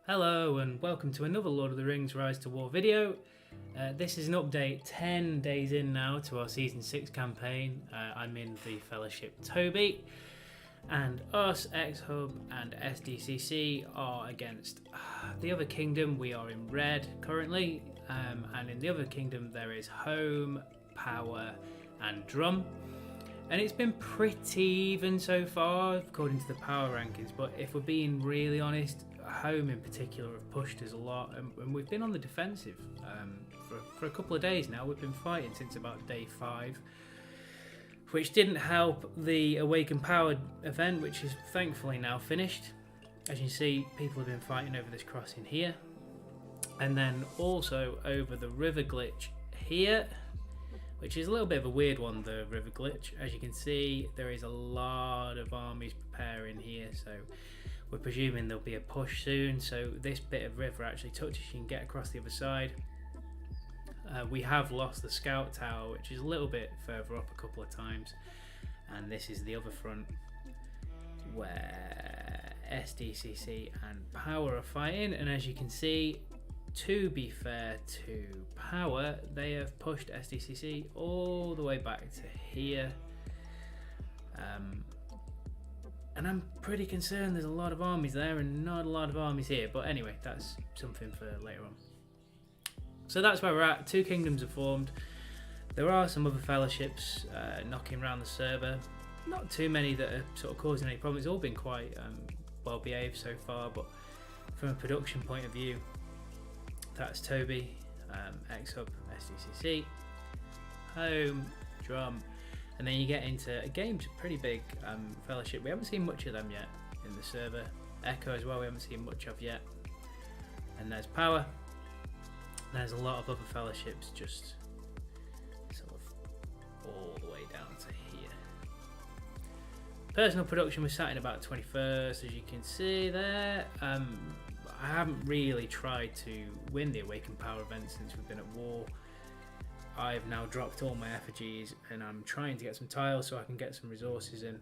Hello and welcome to another Lord of the Rings Rise to War video. This is an update 10 days in now to our Season 6 campaign. I'm in the Fellowship Toby, and us, X-Hub and SDCC are against the other kingdom. We are in red currently, and in the other kingdom there is Home, Power and Drum. And it's been pretty even so far according to the power rankings, but if we're being really honest, Home in particular have pushed us a lot, and we've been on the defensive for a couple of days now. We've been fighting since about day 5, which didn't help the Awaken Power event, which is thankfully now finished. As you can see, people have been fighting over this crossing here, and then also over the river glitch here, which is a little bit of a weird one, the river glitch. As you can see, there is a lot of armies preparing here, so we're presuming there'll be a push soon. So this bit of river actually touches, you can get across the other side. We have lost the scout tower, which is a little bit further up a couple of times, and this is the other front where SDCC and Power are fighting. And as you can see, to be fair to Power, they have pushed SDCC all the way back to here, and I'm pretty concerned there's a lot of armies there and not a lot of armies here, but anyway, that's something for later on. So that's where we're at. 2 kingdoms are formed. There are some other fellowships knocking around the server, not too many that are sort of causing any problems. It's all been quite well behaved so far, but from a production point of view, that's Toby, X-Hub, SDCC, Home, Drum, and then you get into a game's a pretty big fellowship. We haven't seen much of them yet in the server. Echo as well, we haven't seen much of yet. And there's Power. There's a lot of other fellowships just sort of all the way down to here. Personal production was sat in about 21st, as you can see there. I haven't really tried to win the Awaken Power event since we've been at war. I've now dropped all my effigies and I'm trying to get some tiles so I can get some resources in.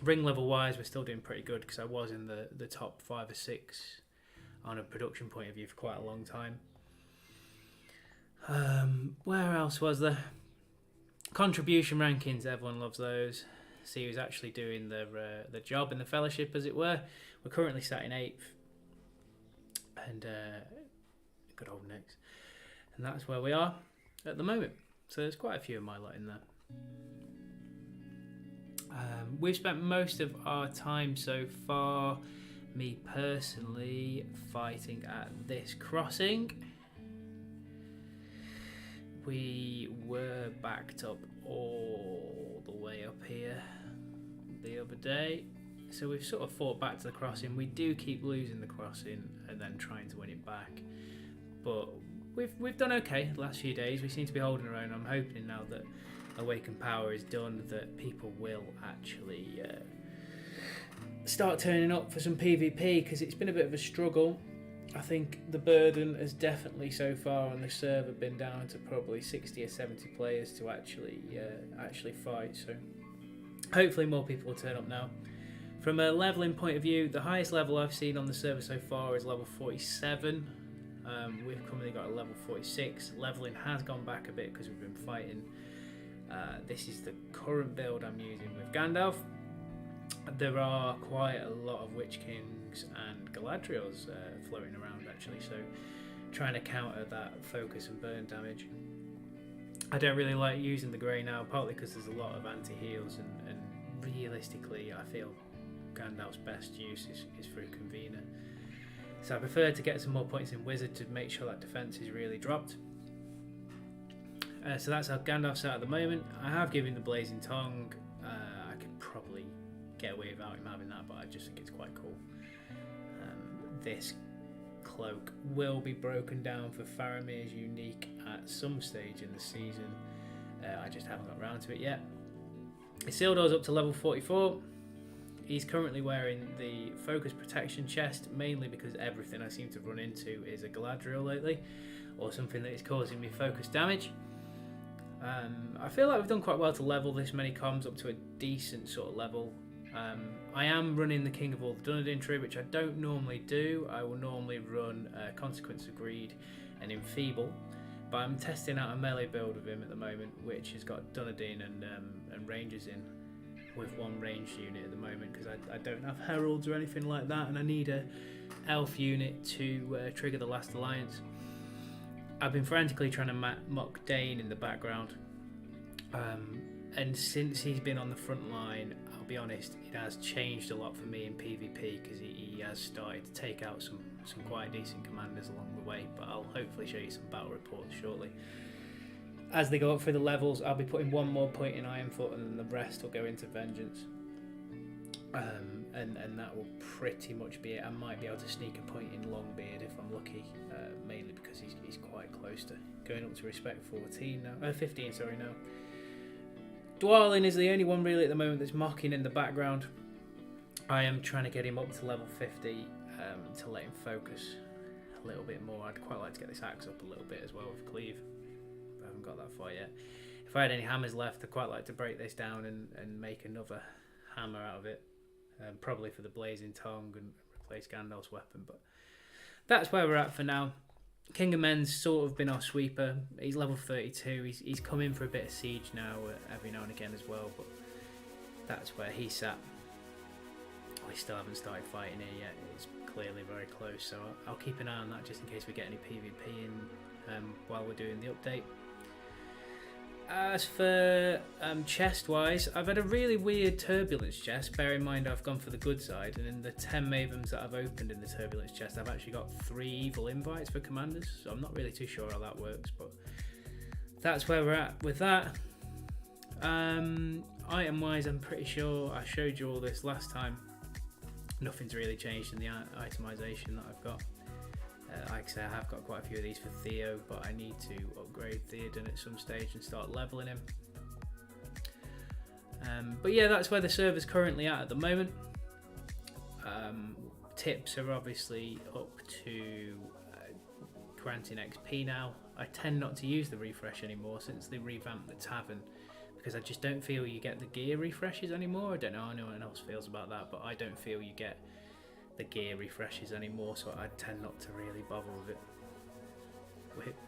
Ring level wise, we're still doing pretty good because I was in the top 5 or 6 on a production point of view for quite a long time. Where else was there? Contribution rankings, everyone loves those. See who's actually doing the job in the fellowship, as it were. We're currently sat in 8th. And good old Nix, and that's where we are at the moment. So there's quite a few of my lot in there. We've spent most of our time so far, me personally, fighting at this crossing. We were backed up all the way up here the other day, so we've sort of fought back to the crossing. We do keep losing the crossing and then trying to win it back, but we've done okay the last few days. We seem to be holding our own. I'm hoping now that Awaken Power is done that people will actually start turning up for some PvP, because it's been a bit of a struggle. I think the burden has definitely so far on the server been down to probably 60 or 70 players to actually fight, so hopefully more people will turn up now. From a leveling point of view, the highest level I've seen on the server so far is level 47. We've currently got a level 46. Leveling has gone back a bit because we've been fighting. This is the current build I'm using with Gandalf. There are quite a lot of Witch Kings and Galadriels floating around actually, so trying to counter that focus and burn damage. I don't really like using the grey now, partly because there's a lot of anti-heals, and realistically I feel Gandalf's best use is through Convener. So I prefer to get some more points in Wizard to make sure that defense is really dropped. So that's how Gandalf's at the moment. I have given the Blazing Tongue. I could probably get away without him having that, but I just think it's quite cool. This cloak will be broken down for Faramir's unique at some stage in the season. I just haven't got around to it yet. Isildur's up to level 44. He's currently wearing the Focus Protection chest, mainly because everything I seem to run into is a Galadriel lately, or something that is causing me focus damage. I feel like we've done quite well to level this many comms up to a decent sort of level. I am running the King of all the Dunedain tree, which I don't normally do. I will normally run Consequence of Greed and Enfeeble, but I'm testing out a melee build of him at the moment, which has got Dunedain and Rangers in, with one ranged unit at the moment, because I don't have Heralds or anything like that, and I need a Elf unit to trigger the Last Alliance. I've been frantically trying to mock Dane in the background, and since he's been on the front line, I'll be honest, it has changed a lot for me in PvP, because he has started to take out some quite decent commanders along the way, but I'll hopefully show you some battle reports shortly. As they go up through the levels, I'll be putting one more point in Ironfoot, and then the rest will go into Vengeance. And that will pretty much be it. I might be able to sneak a point in Longbeard if I'm lucky, mainly because he's quite close to going up to Respect 14 now. 15, sorry, now. Dwalin is the only one really at the moment that's mocking in the background. I am trying to get him up to level 50 to let him focus a little bit more. I'd quite like to get this axe up a little bit as well with Cleave. I haven't got that far yet. If I had any hammers left, I'd quite like to break this down and make another hammer out of it. Probably for the Blazing Tongue and replace Gandalf's weapon, but that's where we're at for now. King of Men's sort of been our sweeper. He's level 32. He's come in for a bit of siege now, every now and again as well, but that's where he's sat. We still haven't started fighting here yet. It's clearly very close, so I'll keep an eye on that just in case we get any PvP in while we're doing the update. As for chest-wise, I've had a really weird Turbulence chest. Bear in mind I've gone for the good side, and in the 10 Mavens that I've opened in the Turbulence chest, I've actually got 3 evil invites for commanders, so I'm not really too sure how that works, but that's where we're at with that. Item-wise, I'm pretty sure I showed you all this last time. Nothing's really changed in the itemization that I've got. Like I say, I have got quite a few of these for Theo, but I need to upgrade Theoden at some stage and start leveling him. But yeah, that's where the server's currently at the moment. Tips are obviously up to granting XP now. I tend not to use the refresh anymore since they revamped the tavern, because I just don't feel you get the gear refreshes anymore. I don't know how anyone else feels about that, but I don't feel you get the gear refreshes anymore, so I tend not to really bother with it.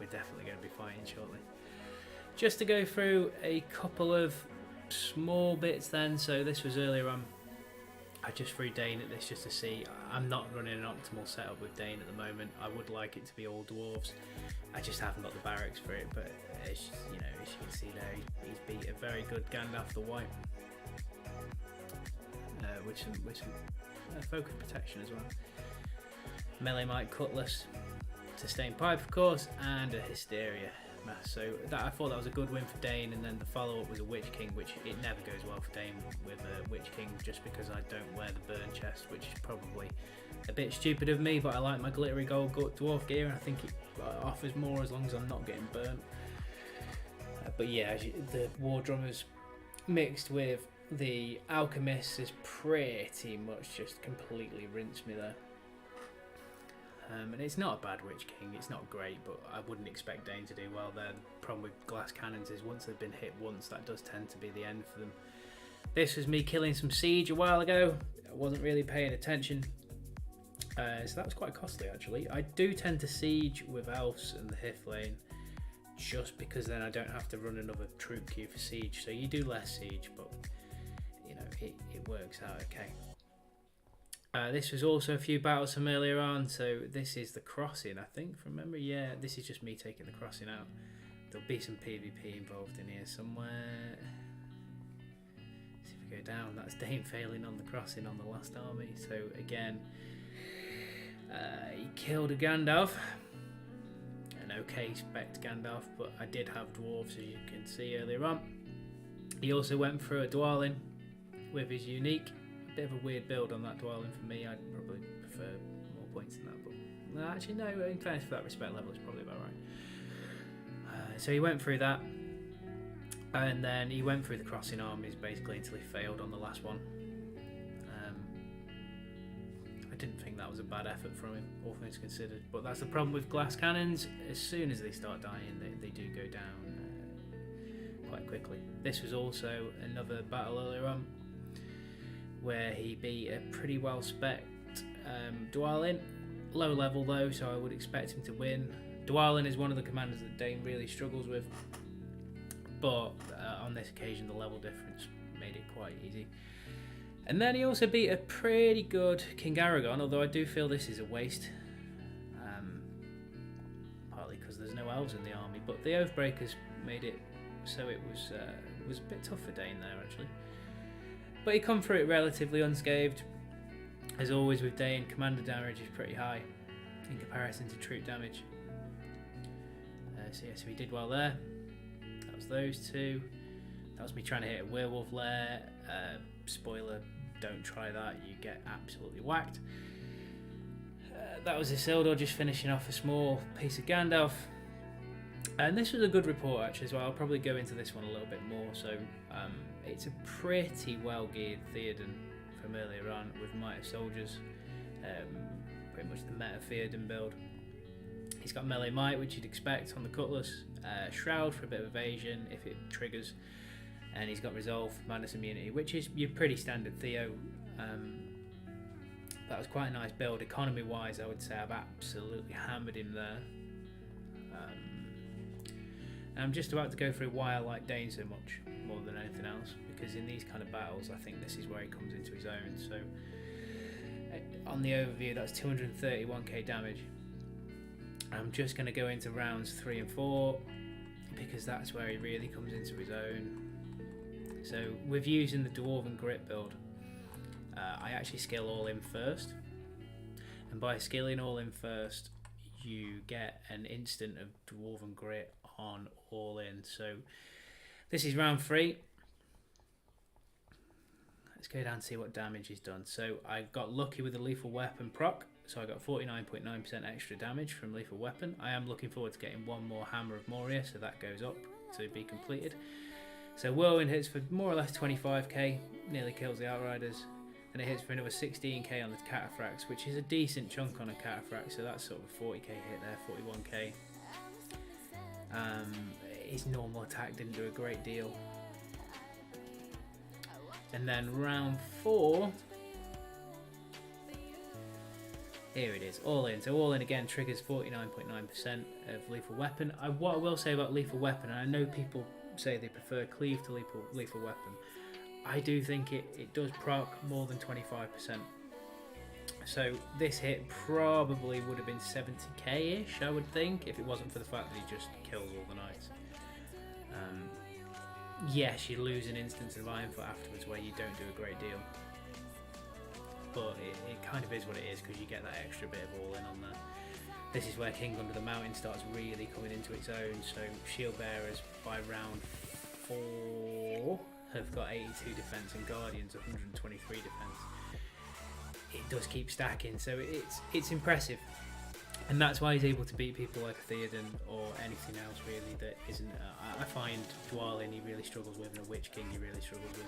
We're definitely going to be fighting shortly. Just to go through a couple of small bits then, so this was earlier on. I just threw Dane at this just to see. I'm not running an optimal setup with Dane at the moment. I would like it to be all dwarves. I just haven't got the barracks for it, but as you can see there, he's beat a very good Gandalf the White with some focus protection as well. Melee Might Cutlass, Sustained Pipe of course, and a Hysteria mass. So I thought that was a good win for Dane, and then the follow-up was a Witch King, which it never goes well for Dane with a Witch King, just because I don't wear the burn chest, which is probably a bit stupid of me, but I like my glittery gold dwarf gear, and I think it offers more as long as I'm not getting burnt. But yeah, the War Drummers mixed with the Alchemist has pretty much just completely rinsed me there. And it's not a bad Witch King, it's not great, but I wouldn't expect Dane to do well there. The problem with glass cannons is once they've been hit once, that does tend to be the end for them. This was me killing some siege a while ago. I wasn't really paying attention. So that was quite costly actually. I do tend to siege with elves and the Hith lane, just because then I don't have to run another troop queue for siege. So you do less siege, but you know, it works out okay. This was also a few battles from earlier on, so this is the crossing, I think, from memory. Yeah, this is just me taking the crossing out. There'll be some PvP involved in here somewhere. Let's see if we go down. That's Dane failing on the crossing on the last army. So again, he killed a Gandalf. An okay spec Gandalf, but I did have dwarves, as you can see earlier on. He also went through a Dwalin with his unique. Bit of a weird build on that Dwalin for me. I'd probably prefer more points than that, but no, actually no, in fairness, for that respect level, it's probably about right. So he went through that, and then he went through the crossing armies basically until he failed on the last one. I didn't think that was a bad effort from him, all things considered, but that's the problem with glass cannons. As soon as they start dying, they do go down quite quickly. This was also another battle earlier on. where he beat a pretty well spec'd Dwalin. Low level though, so I would expect him to win. Dwalin is one of the commanders that Dane really struggles with, but on this occasion the level difference made it quite easy. And then he also beat a pretty good King Aragon, although I do feel this is a waste, partly because there's no elves in the army, but the Oathbreakers made it so it was a bit tough for Dane there actually. But he come through it relatively unscathed. As always with Dane, commander damage is pretty high in comparison to troop damage. So he did well there. That was those two. That was me trying to hit a werewolf lair. Spoiler, don't try that, you get absolutely whacked. That was Isildur just finishing off a small piece of Gandalf. And this was a good report actually as well. I'll probably go into this one a little bit more. So it's a pretty well geared Theoden from earlier on with Might of Soldiers. Pretty much the meta Theoden build. He's got melee might, which you'd expect on the Cutlass, Shroud for a bit of evasion if it triggers, and he's got Resolve, Madness Immunity, which is your pretty standard Theo. That was quite a nice build. Economy wise, I would say I've absolutely hammered him there. And I'm just about to go through why I like Dane so much, more than anything else, because in these kind of battles I think this is where he comes into his own. So on the overview, that's 231k damage. I'm just going to go into rounds 3 and 4 because that's where he really comes into his own. So with using the Dwarven Grit build, I actually skill all in first, and by skilling all in first you get an instant of Dwarven Grit on all in. So this is round 3. Let's go down and see what damage he's done. So I got lucky with the lethal weapon proc. So I got 49.9% extra damage from lethal weapon. I am looking forward to getting one more Hammer of Moria, so that goes up to be completed. So Whirlwind hits for more or less 25k, nearly kills the Outriders, and it hits for another 16k on the Cataphracts, which is a decent chunk on a Cataphract, so that's sort of a 40k hit there, 41k. His normal attack didn't do a great deal. And then round 4, here it is, all in. So all in again triggers 49.9% of lethal weapon. What I will say about lethal weapon, and I know people say they prefer cleave to lethal weapon, I do think it does proc more than 25%. So this hit probably would have been 70k-ish, I would think, if it wasn't for the fact that he just kills all the knights. Yes, you lose an instance of Ironfoot afterwards where you don't do a great deal. But it kind of is what it is because you get that extra bit of all in on there. This is where King Under the Mountain starts really coming into its own. So Shield Bearers by round 4 have got 82 defense and Guardians 123 defense. It does keep stacking, so it's impressive. And that's why he's able to beat people like a Theoden or anything else really that isn't. I find Dwalin he really struggles with, and a Witch King he really struggles with.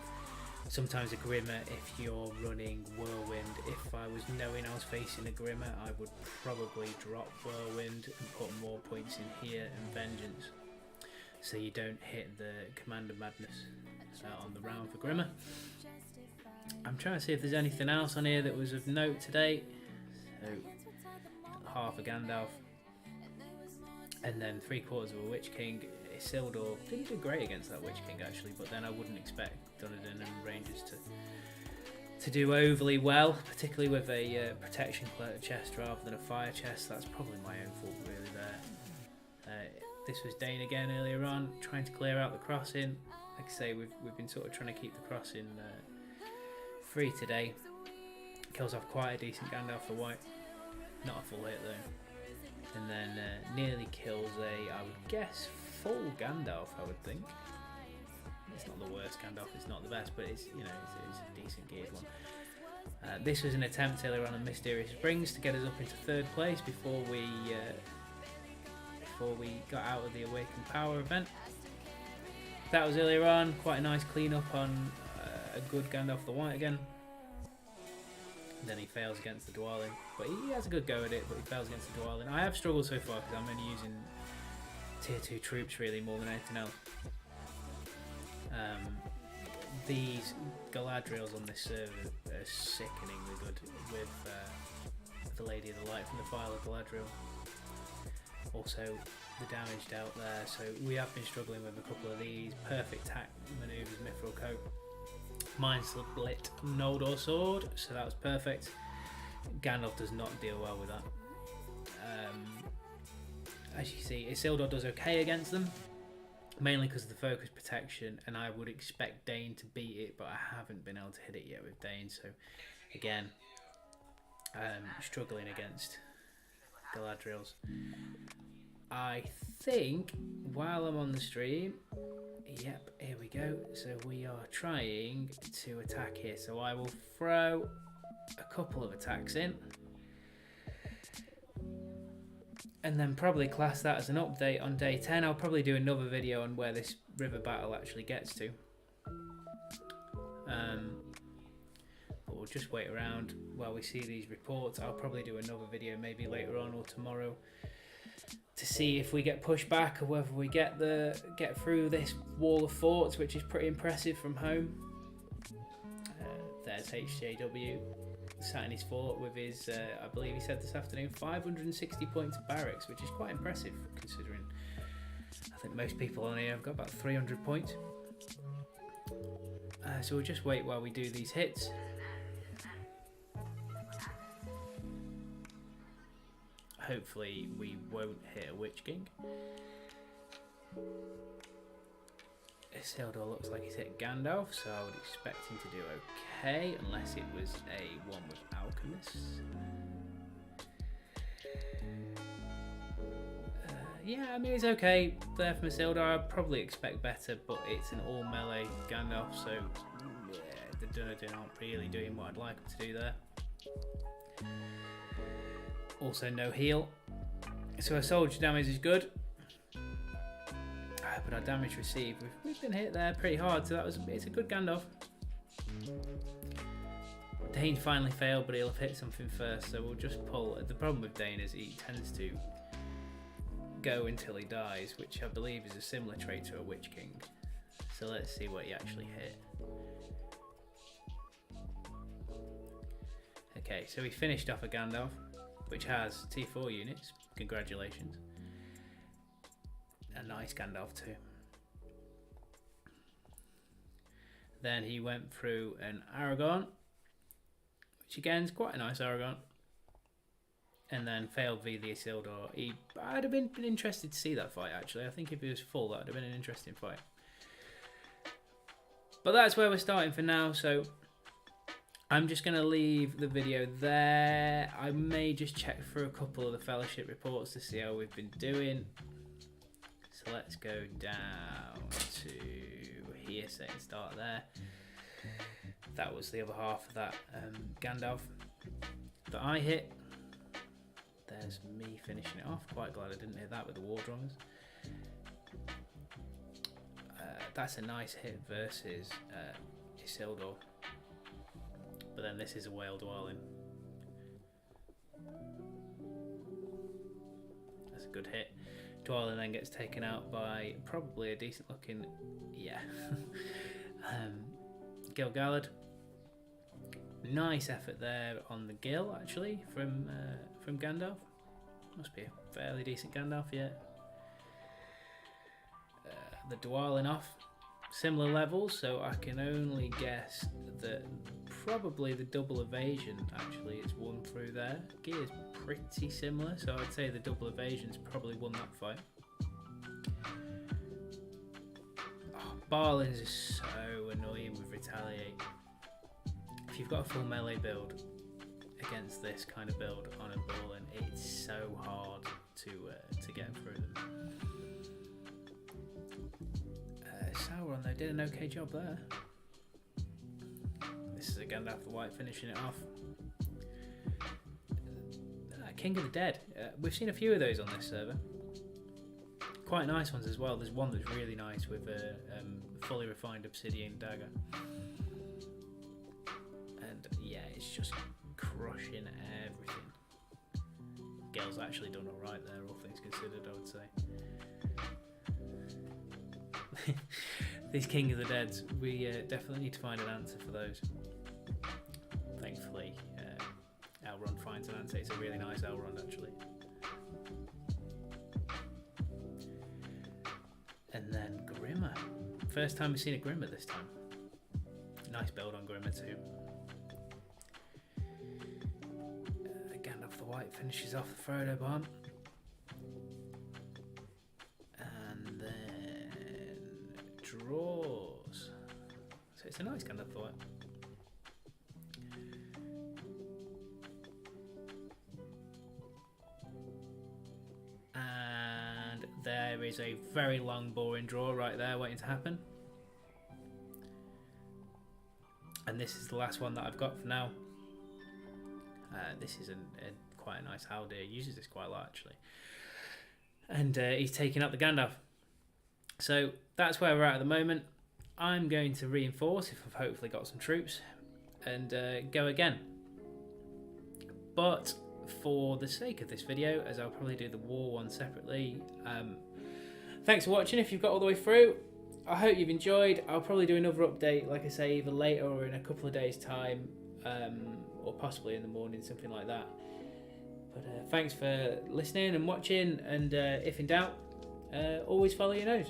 Sometimes a Grimmer if you're running Whirlwind. If I was knowing I was facing a Grimmer, I would probably drop Whirlwind and put more points in here and Vengeance, so you don't hit the Commander Madness on the round for Grimmer. I'm trying to see if there's anything else on here that was of note today. So half a Gandalf, and then 3/4 of a Witch King. Isildur didn't do great against that Witch King actually, but then I wouldn't expect Dunedain and Rangers to do overly well, particularly with a protection chest rather than a fire chest. That's probably my own fault really there. This was Dane again earlier on, trying to clear out the crossing. Like I say, we've been sort of trying to keep the crossing free today. Kills off quite a decent Gandalf for white. Not a full hit though. And then nearly kills I would guess, full Gandalf, I would think. It's not the worst Gandalf, it's not the best, but it's, you know, it's a decent geared one. This was an attempt earlier on Mysterious Springs to get us up into 3rd place before we got out of the Awakened Power event. That was earlier on, quite a nice clean up on a good Gandalf the White again. Then he fails against the Dwalin, but he has a good go at it, but he fails against the Dwalin. I have struggled so far because I'm only using tier 2 troops really more than anything else. these Galadriels on this server are sickeningly good with the Lady of the Light from the file of Galadriel. Also the damage dealt there, so we have been struggling with a couple of these. Perfect tack manoeuvres, Mithril Coat. Mind Split, Noldor Sword, so that was perfect. Gandalf does not deal well with that. As you see, Isildur does okay against them, mainly because of the focus protection, and I would expect Dane to beat it, but I haven't been able to hit it yet with Dane, so again, struggling against Galadriels. I think while I'm on the stream, yep, here we go. So we are trying to attack here. So I will throw a couple of attacks in, and then probably class that as an update on day 10. I'll probably do another video on where this river battle actually gets to. But we'll just wait around while we see these reports. I'll probably do another video maybe later on or tomorrow to see if we get pushed back or whether we get through this wall of forts, which is pretty impressive from home. There's HJW sat in his fort with his, I believe he said this afternoon, 560 points of barracks, which is quite impressive considering I think most people on here have got about 300 points. So we'll just wait while we do these hits. Hopefully we won't hit a Witch King. Isildur looks like he's hit Gandalf, so I would expect him to do okay, unless it was a one with Alchemists. Yeah, I mean it's okay there from Isildur. I'd probably expect better, but it's an all melee Gandalf, so yeah, the Dunedain aren't really doing what I'd like them to do there. Also no heal, so our soldier damage is good, but our damage received, we've been hit there pretty hard, so it's a good Gandalf. Dane finally failed, but he'll have hit something first, so we'll just pull. The problem with Dane is he tends to go until he dies, which I believe is a similar trait to a Witch King. So let's see what he actually hit. Okay, so we finished off a Gandalf, which has T4 units. Congratulations. A nice Gandalf too. Then he went through an Aragorn, which again is quite a nice Aragorn. And then failed v the Isildur. I'd have been interested to see that fight actually. I think if he was full, that would have been an interesting fight. But that's where we're starting for now, so I'm just going to leave the video there. I may just check through a couple of the fellowship reports to see how we've been doing. So let's go down to here, say and start there. That was the other half of that Gandalf that I hit. There's me finishing it off. Quite glad I didn't hit that with the War Drummers. That's a nice hit versus Isildur. But then this is a whale dwelling. That's a good hit. Dwelling then gets taken out by probably a decent looking, yeah, Gil-galad. Nice effort there on the Gil actually from Gandalf. Must be a fairly decent Gandalf, yeah. The dwelling off. Similar levels, so I can only guess that probably the double evasion actually is won through there. Gear's pretty similar, so I'd say the double evasion's probably won that fight. Oh, Barlins is so annoying with Retaliate. If you've got a full melee build against this kind of build on a Barlin, it's so hard to get through them. Sauron though did an okay job there. This is a Gandalf the White finishing it off. King of the Dead. We've seen a few of those on this server. Quite nice ones as well. There's one that's really nice with a fully refined obsidian dagger. And yeah, it's just crushing everything. Gel's actually done alright there, all things considered, I would say. these King of the Deads. We definitely need to find an answer for those. Thankfully, Elrond finds an answer. It's a really nice Elrond, actually. And then Grimmer. First time we've seen a Grimmer this time. Nice build on Grimmer too. Gandalf the White finishes off the Frodo bomb. And then draws. So it's a nice Gandalf the White. And there is a very long boring draw right there waiting to happen. And this is the last one that I've got for now. This is quite a nice Haldir. Uses this quite a lot actually. And he's taking up the Gandalf. So that's where we're at the moment. I'm going to reinforce if I've hopefully got some troops and go again. But for the sake of this video, as I'll probably do the war one separately, thanks for watching if you've got all the way through. I hope you've enjoyed. I'll probably do another update, like I say, either later or in a couple of days' time, or possibly in the morning, something like that. But thanks for listening and watching, and if in doubt, always follow your nose.